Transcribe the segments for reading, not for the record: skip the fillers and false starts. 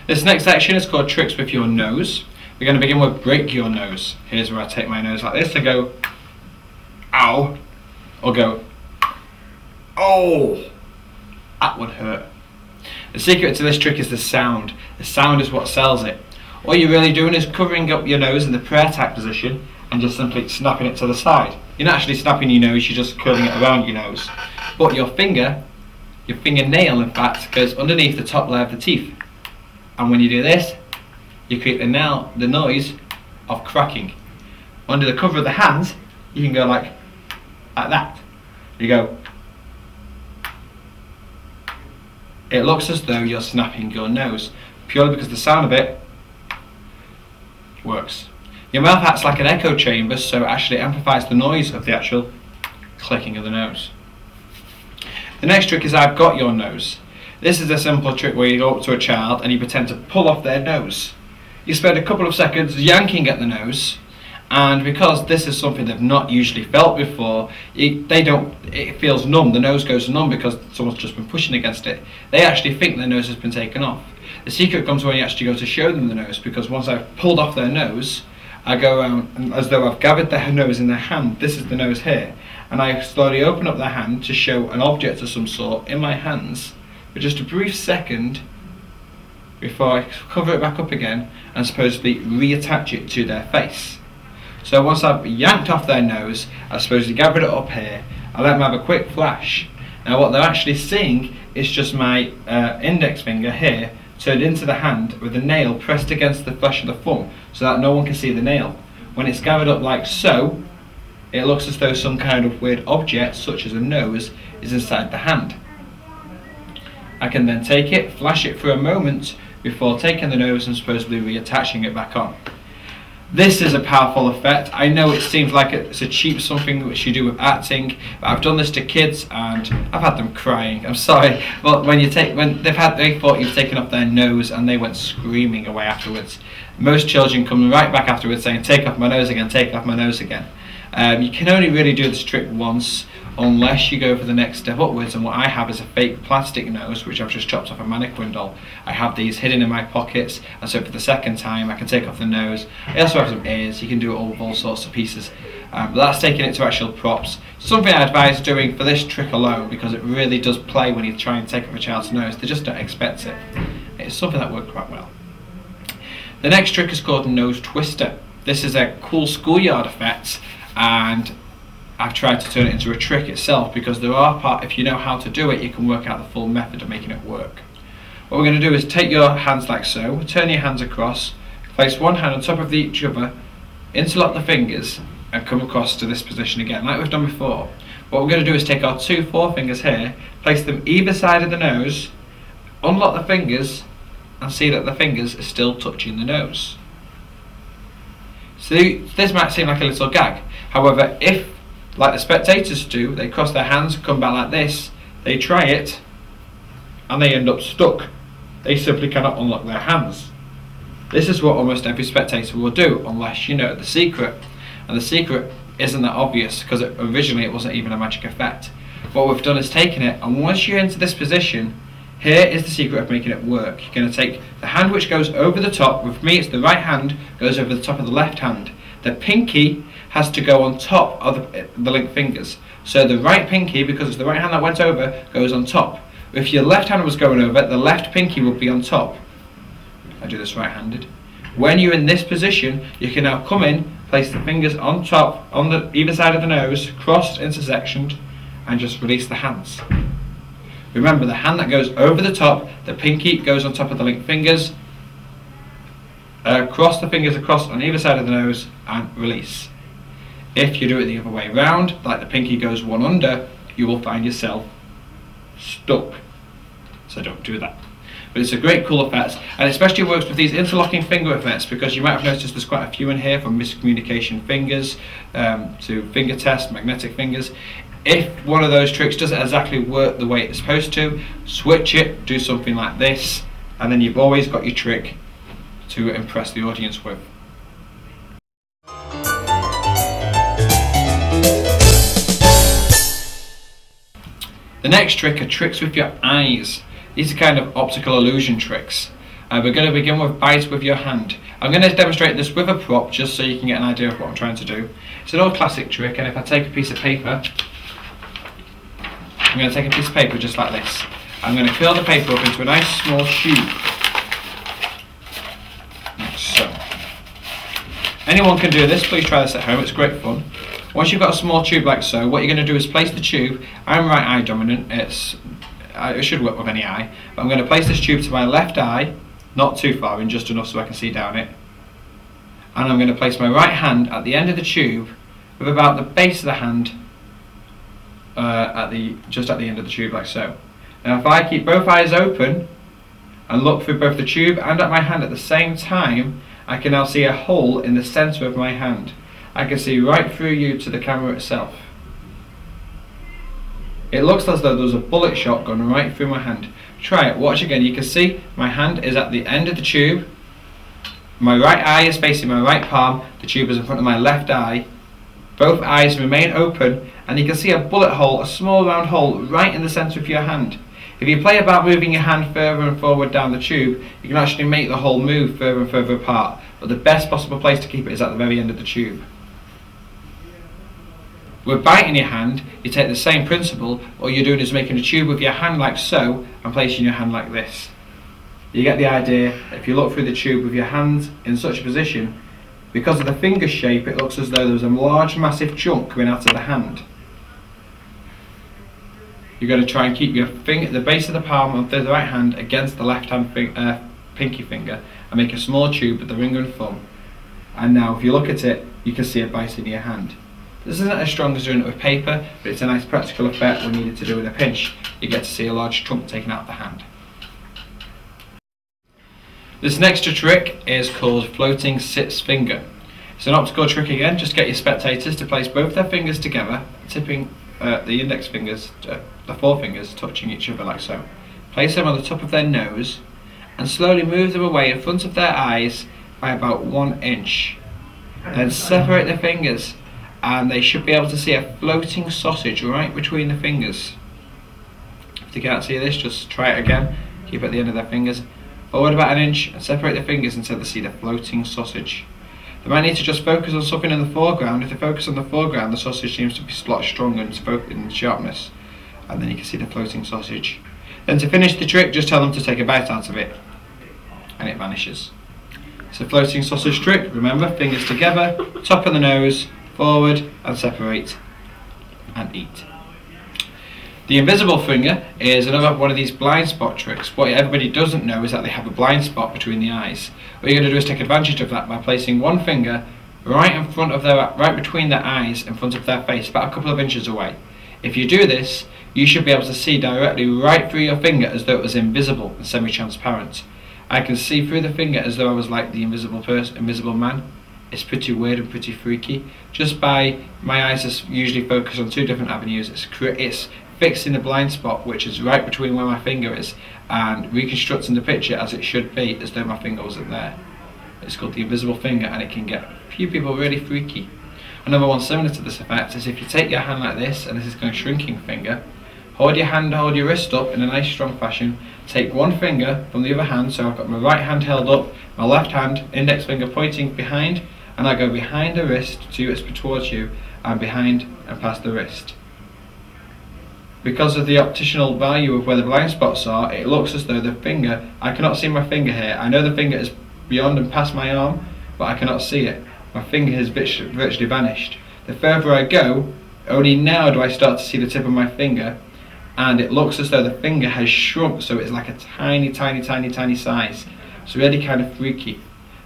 This next section is called tricks with your nose. We're going to begin with break your nose. Here's where I take my nose like this. I go, ow, or go, oh, that would hurt. The secret to this trick is the sound. The sound is what sells it. All you're really doing is covering up your nose in the prayer tag position and just simply snapping it to the side. You're not actually snapping your nose, you're just curling it around your nose. But your fingernail in fact, goes underneath the top layer of the teeth. And when you do this, you create the noise of cracking. Under the cover of the hands, you can go like that. You go. It looks as though you're snapping your nose, purely because the sound of it works. Your mouth acts like an echo chamber, so it actually amplifies the noise of the actual clicking of the nose. The next trick is I've got your nose. This is a simple trick where you go up to a child and you pretend to pull off their nose. You spend a couple of seconds yanking at the nose, and because this is something they've not usually felt before, it feels numb. The nose goes numb because someone's just been pushing against it. They actually think their nose has been taken off. The secret comes when you actually go to show them the nose, because once I've pulled off their nose, I go around as though I've gathered their nose in their hand. This is the nose here. And I slowly open up their hand to show an object of some sort in my hands for just a brief second before I cover it back up again and supposedly reattach it to their face. So once I've yanked off their nose, I supposedly gathered it up here, I let them have a quick flash. Now what they're actually seeing is just my index finger here turned into the hand with the nail pressed against the flesh of the thumb so that no one can see the nail. When it's gathered up like so, it looks as though some kind of weird object, such as a nose, is inside the hand. I can then take it, flash it for a moment before taking the nose and supposedly reattaching it back on. This is a powerful effect. I know it seems like it's a cheap something which you do with acting, but I've done this to kids and I've had them crying. I'm sorry, but when they thought you've taken off their nose and they went screaming away afterwards. Most children come right back afterwards saying, "Take off my nose again, take off my nose again." You can only really do this trick once, unless you go for the next step upwards, and what I have is a fake plastic nose which I've just chopped off a mannequin doll. I have these hidden in my pockets, and so for the second time I can take off the nose. I also have some ears. You can do it all with all sorts of pieces, but that's taking it to actual props. Something I advise doing for this trick alone, because it really does play when you try and take off a child's nose. They just don't expect it. It's something that worked quite well. The next trick is called nose twister. This is a cool schoolyard effect, and I've tried to turn it into a trick itself, because if you know how to do it, you can work out the full method of making it work. What we're going to do is take your hands like so, turn your hands across, place one hand on top of each other, interlock the fingers, and come across to this position again, like we've done before. What we're going to do is take our two forefingers here, place them either side of the nose, unlock the fingers, and see that the fingers are still touching the nose. So this might seem like a little gag. However, if, like the spectators do, they cross their hands, come back like this, they try it, and they end up stuck. They simply cannot unlock their hands. This is what almost every spectator will do, unless you know the secret. And the secret isn't that obvious, because originally it wasn't even a magic effect. What we've done is taken it, and once you're into this position, here is the secret of making it work. You're going to take the hand which goes over the top. With me it's the right hand, goes over the top of the left hand. The pinky has to go on top of the linked fingers. So the right pinky, because it's the right hand that went over, goes on top. If your left hand was going over, the left pinky would be on top. I do this right-handed. When you're in this position, you can now come in, place the fingers on top, on either side of the nose, crossed, intersectioned, and just release the hands. Remember, the hand that goes over the top, the pinky goes on top of the linked fingers, cross the fingers across on either side of the nose, and release. If you do it the other way round, like the pinky goes one under, you will find yourself stuck. So don't do that. But it's a great cool effect, and especially works with these interlocking finger effects, because you might have noticed there's quite a few in here, from miscommunication fingers to finger test, magnetic fingers. If one of those tricks doesn't exactly work the way it's supposed to, switch it, do something like this, and then you've always got your trick to impress the audience with. The next trick are tricks with your eyes. These are kind of optical illusion tricks. We're going to begin with bite with your hand. I'm going to demonstrate this with a prop just so you can get an idea of what I'm trying to do. It's an old classic trick, and if I take a piece of paper, I'm going to take a piece of paper just like this. I'm going to curl the paper up into a nice small tube. Like so. Anyone can do this, please try this at home, it's great fun. Once you've got a small tube like so, what you're going to do is place the tube. I'm right eye dominant, it should work with any eye, but I'm going to place this tube to my left eye, not too far in, just enough so I can see down it. And I'm going to place my right hand at the end of the tube with about the base of the hand just at the end of the tube like so. Now if I keep both eyes open and look through both the tube and at my hand at the same time, I can now see a hole in the centre of my hand. I can see right through you to the camera itself. It looks as though there's a bullet shot gone right through my hand. Try it, watch again. You can see my hand is at the end of the tube. My right eye is facing my right palm. The tube is in front of my left eye. Both eyes remain open, and you can see a bullet hole, a small round hole, right in the centre of your hand. If you play about moving your hand further and forward down the tube, you can actually make the hole move further and further apart, but the best possible place to keep it is at the very end of the tube. With bite in your hand, you take the same principle. All you're doing is making a tube with your hand like so, and placing your hand like this. You get the idea. If you look through the tube with your hands in such a position, because of the finger shape, it looks as though there's a large massive chunk coming out of the hand. You're going to try and keep your finger, the base of the palm of the right hand against the left hand pinky finger, and make a small tube with the ring and thumb. And now if you look at it, you can see a bite in your hand. This isn't as strong as doing it with paper, but it's a nice practical effect when needed to do with a pinch. You get to see a large chunk taken out of the hand. This next trick is called floating six finger. It's an optical trick again. Just get your spectators to place both their fingers together, tipping the index fingers, the forefingers touching each other like so. Place them on the top of their nose and slowly move them away in front of their eyes by about 1 inch. Then separate the fingers, and they should be able to see a floating sausage right between the fingers. If they can't see this, just try it again. Keep it at the end of their fingers. Forward about 1 inch and separate the fingers until they see the floating sausage. They might need to just focus on something in the foreground. If they focus on the foreground, the sausage seems to be a lot stronger and in sharpness. And then you can see the floating sausage. Then to finish the trick, just tell them to take a bite out of it. And it vanishes. It's a floating sausage trick. Remember, fingers together, top of the nose, forward and separate and eat. The invisible finger is another one of these blind spot tricks. What everybody doesn't know is that they have a blind spot between the eyes. What you're going to do is take advantage of that by placing one finger right in front of right between their eyes, in front of their face, about a couple of inches away. If you do this, you should be able to see directly right through your finger as though it was invisible and semi-transparent. I can see through the finger as though I was like the invisible man. It's pretty weird and pretty freaky. Just by my eyes is usually focused on two different avenues. It's fixing the blind spot, which is right between where my finger is, and reconstructing the picture as it should be, as though my finger wasn't there. It's called the invisible finger, and it can get a few people really freaky. Another one similar to this effect is if you take your hand like this, and this is kind of shrinking finger, hold your wrist up in a nice strong fashion, take one finger from the other hand, so I've got my right hand held up, my left hand, index finger pointing behind, and I go behind the wrist towards you, and behind and past the wrist. Because of the optical value of where the blind spots are, it looks as though the finger, I cannot see my finger here. I know the finger is beyond and past my arm, but I cannot see it. My finger has virtually vanished. The further I go, only now do I start to see the tip of my finger, and it looks as though the finger has shrunk, so it's like a tiny size. It's really kind of freaky.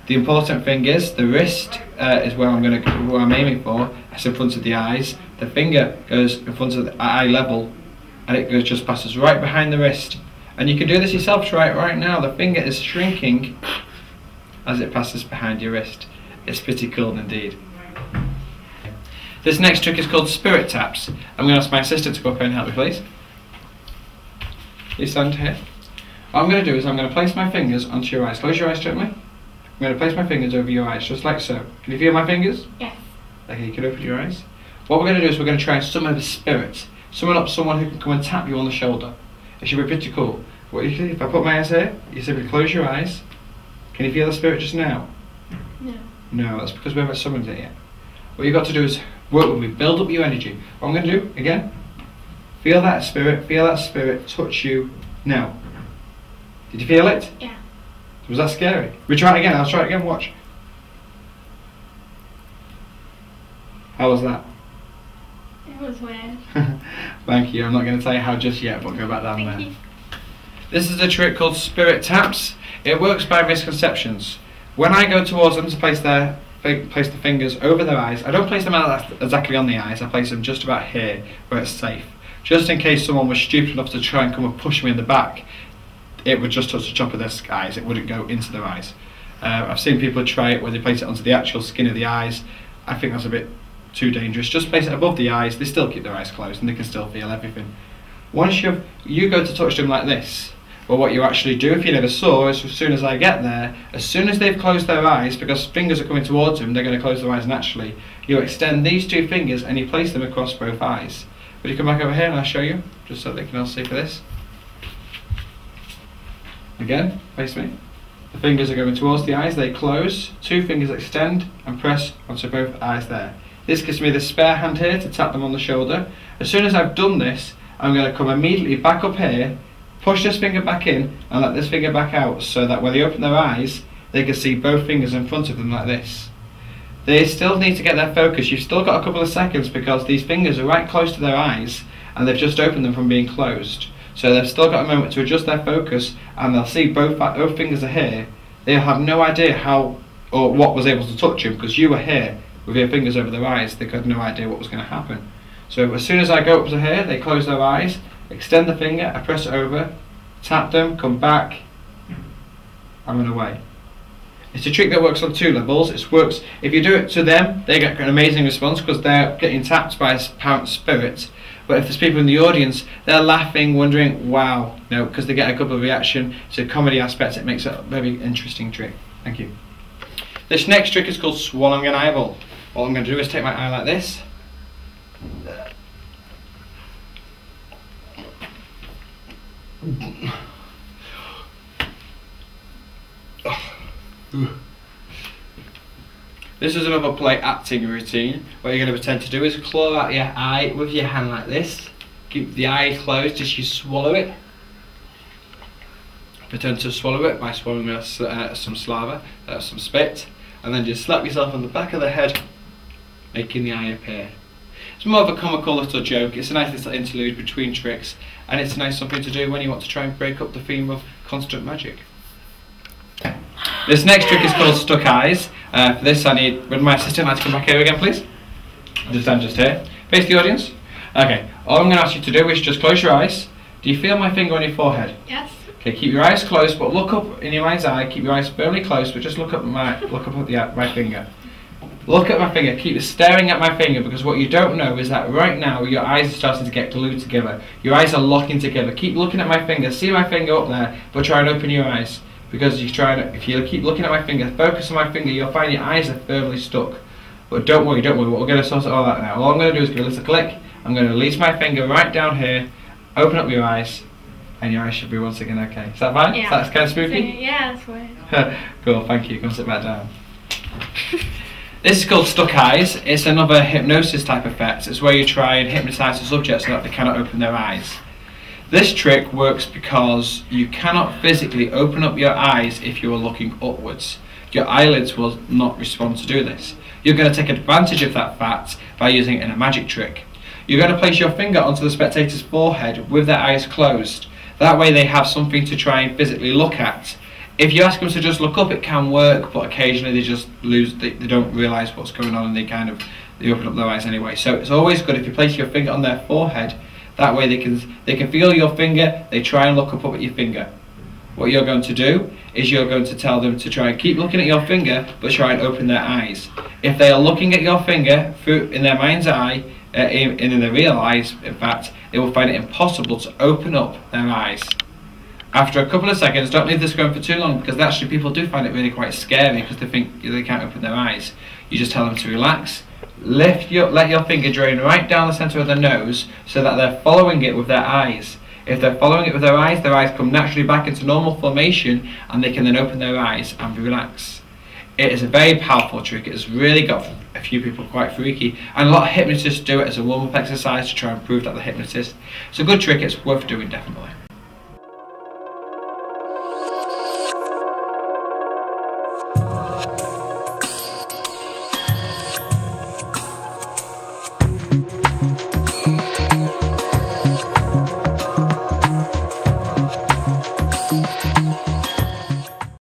The important thing is the wrist is where I'm aiming for. It's in front of the eyes. The finger goes in front of the eye level, and it just passes right behind the wrist. And you can do this yourself. Try it right now. The finger is shrinking as it passes behind your wrist. It's pretty cool indeed. This next trick is called spirit taps. I'm going to ask my assistant to go up here and help me, please. Please stand here. What I'm going to do is I'm going to place my fingers onto your eyes. Close your eyes gently. I'm going to place my fingers over your eyes, just like so. Can you feel my fingers? Yes. Okay, you can open your eyes. What we're going to do is we're going to try and summon a spirit. Summon up someone who can come and tap you on the shoulder. It should be pretty cool. What you see, if I put my eyes here, you simply close your eyes, Can you feel the spirit just now? No. No, that's because we haven't summoned it yet. What you've got to do is work with me, build up your energy. What I'm going to do, again, feel that spirit touch you now. Did you feel it? Yeah. Was that scary? We try it again, I'll try it again, watch. How was that? It was weird. Thank you, I'm not going to tell you how just yet, but go back down there. Thank you. This is a trick called spirit taps. It works by misconceptions. When I go towards them to place the fingers over their eyes, I don't place them exactly on the eyes, I place them just about here, where it's safe. Just in case someone was stupid enough to try and come and push me in the back, it would just touch the top of their eyes, it wouldn't go into their eyes. I've seen people try it where they place it onto the actual skin of the eyes. I think that's a bit too dangerous. Just place it above the eyes, they still keep their eyes closed and they can still feel everything. Once you go to touch them like this, well, what you actually do, if you never saw, is as soon as I get there, as soon as they've closed their eyes, because fingers are coming towards them, they're going to close their eyes naturally, you extend these two fingers and you place them across both eyes. Will you come back over here and I'll show you, just so they can all see for this. Again, face me. The fingers are going towards the eyes, they close, two fingers extend and press onto both eyes there. This gives me the spare hand here to tap them on the shoulder. As soon as I've done this, I'm going to come immediately back up here, push this finger back in and let this finger back out, so that when they open their eyes, they can see both fingers in front of them like this. They still need to get their focus. You've still got a couple of seconds because these fingers are right close to their eyes and they've just opened them from being closed. So they've still got a moment to adjust their focus and they'll see both fingers are here. They'll have no idea how or what was able to touch you because you were here with your fingers over their eyes. They had no idea what was going to happen. So as soon as I go up to here, they close their eyes, extend the finger, I press it over, tap them, come back, and run away. It's a trick that works on two levels. It works if you do it to them, they get an amazing response because they're getting tapped by apparent spirits. But if there's people in the audience, they're laughing, wondering, wow, no, because they get a good reaction. It's a comedy aspect. It makes it a very interesting trick. Thank you. This next trick is called swallowing an eyeball. What I'm going to do is take my eye like this. This is another play acting routine. What you're going to pretend to do is claw out your eye with your hand like this. Keep the eye closed as you swallow it. Pretend to swallow it by swallowing some saliva, some spit, and then just slap yourself on the back of the head, making the eye appear. It's more of a comical little joke. It's a nice little interlude between tricks, and it's a nice something to do when you want to try and break up the theme of constant magic. This next trick is called stuck eyes. For this would my assistant like to come back here again please? Just stand just here. Face the audience. Okay, all I'm going to ask you to do is just close your eyes. Do you feel my finger on your forehead? Yes. Okay, keep your eyes closed, but look up in your mind's eye. Keep your eyes firmly closed, but just look up at my finger. Look at my finger. Keep staring at my finger, because what you don't know is that right now your eyes are starting to get glued together. Your eyes are locking together. Keep looking at my finger. See my finger up there, but try and open your eyes. Because if you keep looking at my finger, focus on my finger, you'll find your eyes are firmly stuck. But don't worry. We're going to sort all that now. All I'm going to do is give a little click. I'm going to release my finger right down here. Open up your eyes, and your eyes should be once again okay. Is that fine? Yeah. That's kind of spooky? Yeah, that's weird. Cool, thank you. Come sit back down. This is called stuck eyes. It's another hypnosis type effect. It's where you try and hypnotise the subject so that they cannot open their eyes. This trick works because you cannot physically open up your eyes if you are looking upwards. Your eyelids will not respond to do this. You're going to take advantage of that fact by using it in a magic trick. You're going to place your finger onto the spectator's forehead with their eyes closed. That way they have something to try and physically look at. If you ask them to just look up, it can work, but occasionally they just they don't realise what's going on, and they open up their eyes anyway. So it's always good if you place your finger on their forehead. That way they can feel your finger, they try and look up at your finger. What you're going to do is you're going to tell them to try and keep looking at your finger, but try and open their eyes. If they are looking at your finger in their mind's eye, in their real eyes, in fact, they will find it impossible to open up their eyes. After a couple of seconds, don't leave this going for too long, because actually people do find it really quite scary because they think they can't open their eyes. You just tell them to relax, let your finger drain right down the centre of their nose so that they're following it with their eyes. If they're following it with their eyes come naturally back into normal formation, and they can then open their eyes and relax. It is a very powerful trick. It has really got a few people quite freaky, and a lot of hypnotists do it as a warm-up exercise to try and prove that they're hypnotist. It's a good trick, it's worth doing definitely.